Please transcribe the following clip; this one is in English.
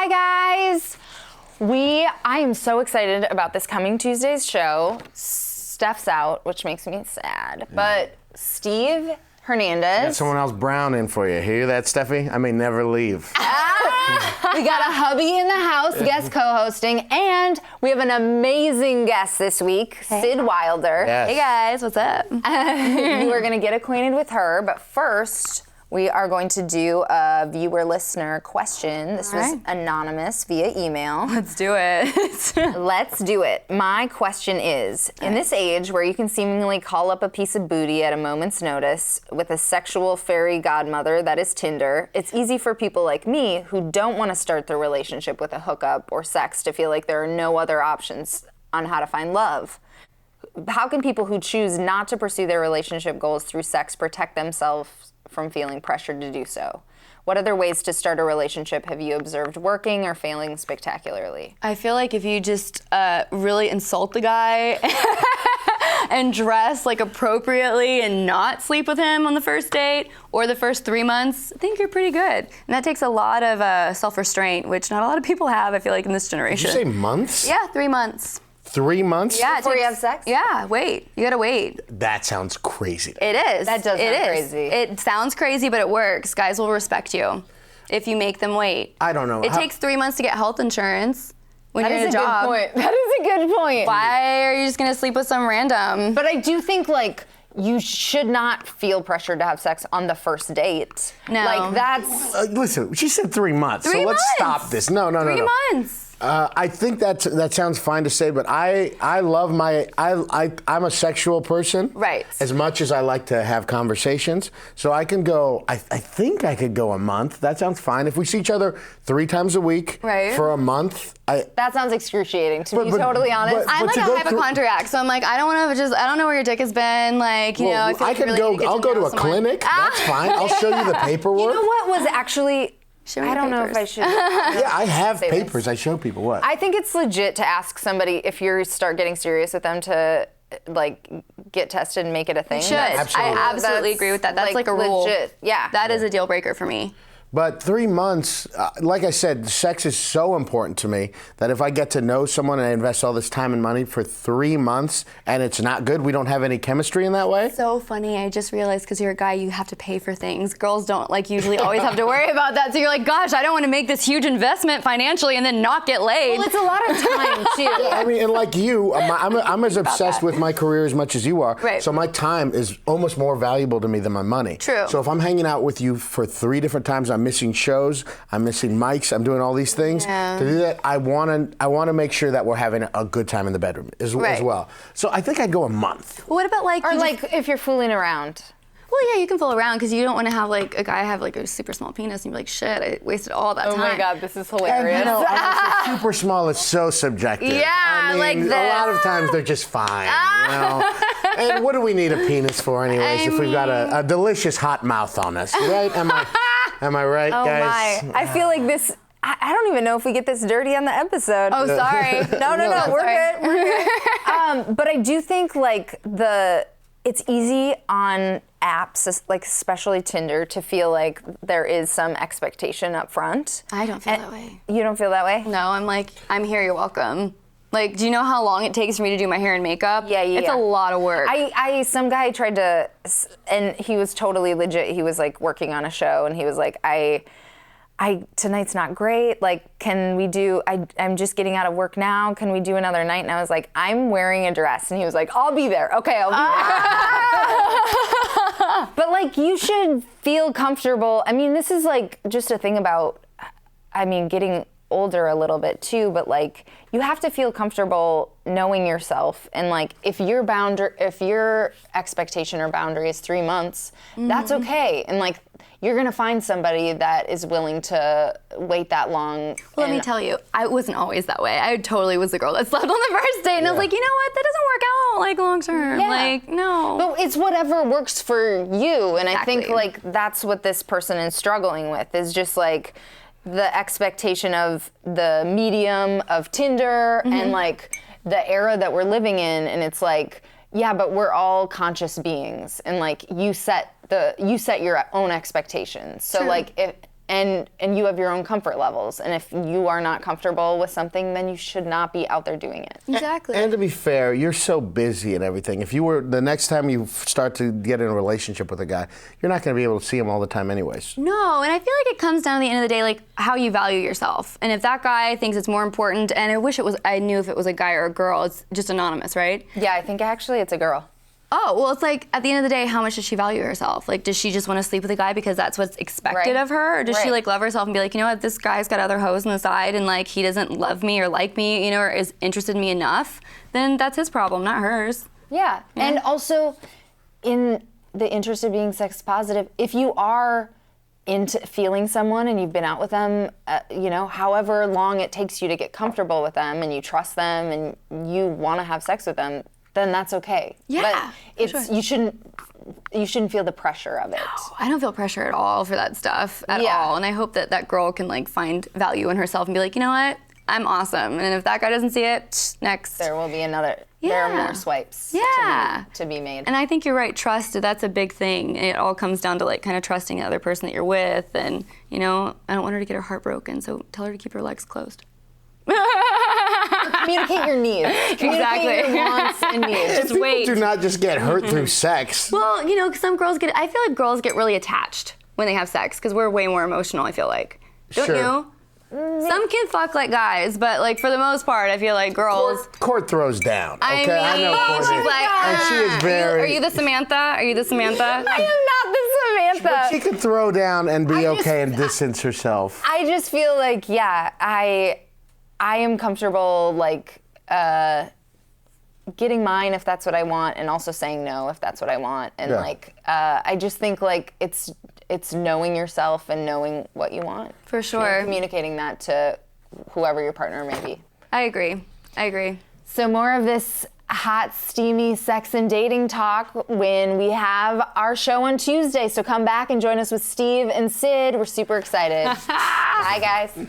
Hi guys! I am so excited about this coming Tuesday's show. Steph's out, which makes me sad. But Steve Hernandez. Got someone else brown in for you. Hear that, Steffi? I may never leave. We got a hubby in the house, guest co-hosting, and we have an amazing guest this week, Sid Wilder. Yes. Hey guys, what's up? You are going to get acquainted with her, but first, we are going to do a viewer-listener question. This was anonymous via email. Let's do it. Let's do it. My question is, in this age where you can seemingly call up a piece of booty at a moment's notice with a sexual fairy godmother that is Tinder, it's easy for people like me who don't want to start their relationship with a hookup or sex to feel like there are no other options on how to find love. How can people who choose not to pursue their relationship goals through sex protect themselves from feeling pressured to do so? What other ways to start a relationship have you observed working or failing spectacularly? I feel like if you just really insult the guy and dress like appropriately and not sleep with him on the first date or the first 3 months, I think you're pretty good. And that takes a lot of self-restraint, which not a lot of people have, I feel like, in this generation. Did you say months? Yeah, 3 months. 3 months? Yeah, Before you have sex? Yeah, wait. You gotta wait. That sounds crazy. It is. That does sound crazy. It sounds crazy, but it works. Guys will respect you if you make them wait. I don't know. It takes 3 months to get health insurance when you're in a job. That is a good point. Why are you just gonna sleep with some random? But I do think, like, you should not feel pressured to have sex on the first date. No. Like, that's... Listen, she said 3 months, 3 so let's months. stop this. No. 3 months. I think that sounds fine to say, but I love I'm a sexual person. Right. As much as I like to have conversations. So I can go, I think I could go a month. That sounds fine. If we see each other 3 times a week for a month, That sounds excruciating, to be totally honest. I'm like a hypochondriac, so I'm like, I don't know where your dick has been. Like, you know, I feel like you really need to get I'll go to a someone. clinic. That's fine. I'll show you the paperwork. You know what was actually... Show me I the don't know if papers. I should. Yeah, I have say papers. this. I show people what. I think it's legit to ask somebody, if you start getting serious with them, to like get tested and make it a thing. You should. Absolutely. I absolutely agree with that. That's like a rule. Legit. Yeah. That is a deal breaker for me. But 3 months, like I said, sex is so important to me that if I get to know someone and I invest all this time and money for 3 months and it's not good, we don't have any chemistry in that way. So funny. I just realized because you're a guy, you have to pay for things. Girls don't usually always have to worry about that. So you're like, gosh, I don't want to make this huge investment financially and then not get laid. Well, it's a lot of time too. Yeah, I mean, and like you, I'm as obsessed with my career as much as you are. Right. So my time is almost more valuable to me than my money. True. So if I'm hanging out with you for 3 different times, I'm missing shows, I'm missing mics, I'm doing all these things. Yeah. To do that, I want to make sure that we're having a good time in the bedroom as well. So I think I'd go a month. What about Or like if you're fooling around. Well, yeah, you can fool around because you don't want to have like a guy have like a super small penis and you're like, shit, I wasted all that time. Oh my God, this is And, hilarious. you know, honestly, super small is so subjective. Yeah, I mean, like a this. lot of times they're just fine, you know. And what do we need a penis for, anyways? If we've got a delicious hot mouth on us, right? Am I right, Oh guys? my! I feel like this. I don't even know if we get this dirty on the episode. Oh, sorry. No, we're sorry. good. We're good. But I do think like it's easy on apps, like especially Tinder, to feel like there is some expectation up front. I don't feel that way. You don't feel that way? No, I'm like, I'm here, you're welcome. Like, do you know how long it takes for me to do my hair and makeup? Yeah. It's a lot of work. Some guy tried to, and he was totally legit. He was like working on a show, and he was like, tonight's not great. Like, can we do, I'm just getting out of work now. Can we do another night? And I was like, I'm wearing a dress. And he was like, I'll be there. Okay, I'll be there. But like, you should feel comfortable. I mean, this is like just a thing about, getting older a little bit too, but like, you have to feel comfortable knowing yourself. And like, if your expectation or boundary is 3 months, that's okay. And like, you're gonna find somebody that is willing to wait that long. Well, let me tell you, I wasn't always that way. I totally was the girl that slept on the first date, and I was like, you know what, that doesn't work out like long term. Yeah. Like, no. But it's whatever works for you, and I think Exactly. like that's what this person is struggling with, is just like the expectation of the medium of Tinder and like the era that we're living in, and it's like, yeah, but we're all conscious beings, and like you set your own expectations. So True. like and you have your own comfort levels. And if you are not comfortable with something, then you should not be out there doing it. Exactly. And to be fair, you're so busy and everything. If you were, the next time you start to get in a relationship with a guy, you're not going to be able to see him all the time anyways. No, and I feel like it comes down to the end of the day, like how you value yourself. And if that guy thinks it's more important, and I knew if it was a guy or a girl, it's just anonymous, right? Yeah, I think actually it's a girl. Oh, well, it's like, at the end of the day, how much does she value herself? Like, does she just want to sleep with a guy because that's what's expected of her? Or does she, like, love herself and be like, you know what, this guy's got other hoes on the side and, like, he doesn't love me or like me, you know, or is interested in me enough? Then that's his problem, not hers. Yeah. And also, in the interest of being sex positive, if you are into feeling someone and you've been out with them, you know, however long it takes you to get comfortable with them and you trust them and you want to have sex with them, then that's okay. Yeah, but you shouldn't feel the pressure of it. No, I don't feel pressure at all for that stuff at all. And I hope that that girl can like find value in herself and be like, you know what, I'm awesome. And if that guy doesn't see it, next. There will be another. Yeah. There are more swipes. Yeah. To be made. And I think you're right. Trust. That's a big thing. It all comes down to like kind of trusting the other person that you're with. And you know, I don't want her to get her heart broken, so tell her to keep her legs closed. Communicate your needs. Communicate your wants and needs. Just wait. Do not just get hurt through sex. Well, you know, some girls I feel like girls get really attached when they have sex because we're way more emotional, I feel like. Don't Sure. you? Some can fuck like guys, but like for the most part, I feel like girls. Court throws down. Okay, I know mean, Court she's is. like, and she is very. Are you the Samantha? Are you the Samantha? I am not the Samantha. She can throw down and be okay and distance herself. I just feel like, yeah, I am comfortable like getting mine if that's what I want, and also saying no if that's what I want. And like, I just think like it's knowing yourself and knowing what you want. For sure. And communicating that to whoever your partner may be. I agree. So more of this hot, steamy sex and dating talk when we have our show on Tuesday. So come back and join us with Steve and Sid. We're super excited. Bye, guys.